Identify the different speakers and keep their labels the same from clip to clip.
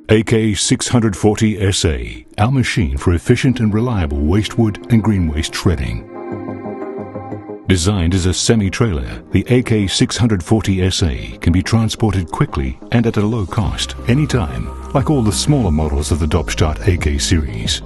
Speaker 1: AK640SA, our machine for efficient and reliable waste wood and green waste shredding. Designed as a semi-trailer, the AK640SA can be transported quickly and at a low cost, anytime, like all the smaller models of the Doppstadt AK series.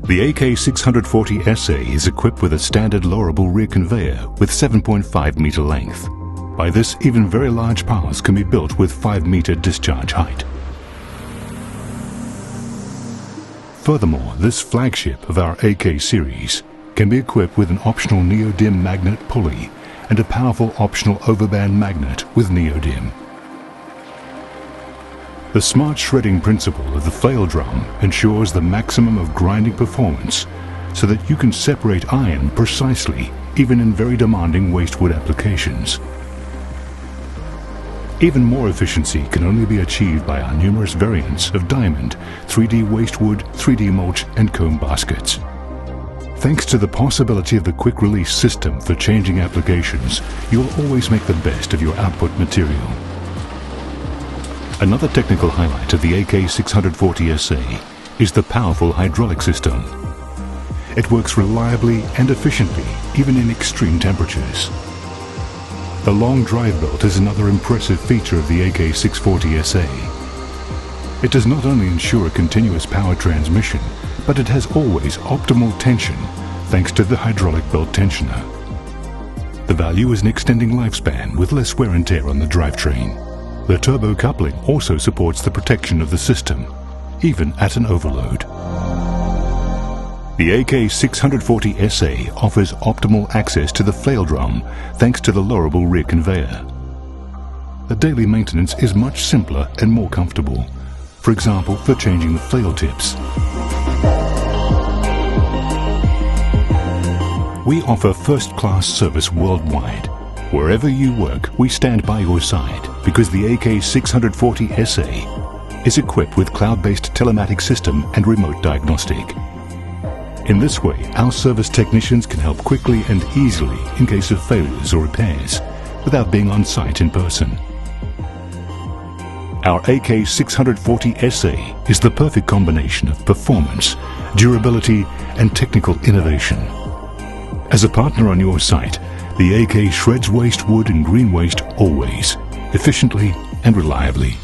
Speaker 1: The AK640SA is equipped with a standard lowerable rear conveyor with 7.5 meter length. By this, even very large piles can be built with 5 meter discharge height. Furthermore, this flagship of our AK series can be equipped with an optional neodymium magnet pulley and a powerful optional overband magnet with neodymium. The smart shredding principle of the flail drum ensures the maximum of grinding performance so that you can separate iron precisely even in very demanding waste wood applications. Even more efficiency can only be achieved by our numerous variants of diamond, 3D waste wood, 3D mulch and comb baskets. Thanks to the possibility of the quick release system for changing applications, you'll always make the best of your output material. Another technical highlight of the AK640SA is the powerful hydraulic system. It works reliably and efficiently, even in extreme temperatures. The long drive belt is another impressive feature of the AK640SA. It does not only ensure a continuous power transmission, but it has always optimal tension thanks to the hydraulic belt tensioner. The value is an extending lifespan with less wear and tear on the drivetrain. The turbo coupling also supports the protection of the system, even at an overload. The AK640SA offers optimal access to the flail drum thanks to the lowerable rear conveyor. The daily maintenance is much simpler and more comfortable, for example for changing the flail tips. We offer first-class service worldwide. Wherever you work, we stand by your side because the AK640SA is equipped with cloud-based telematic system and remote diagnostic. In this way, our service technicians can help quickly and easily in case of failures or repairs, without being on site in person. Our AK640SA is the perfect combination of performance, durability, and technical innovation. As a partner on your site, the AK shreds waste wood and green waste always, efficiently and reliably.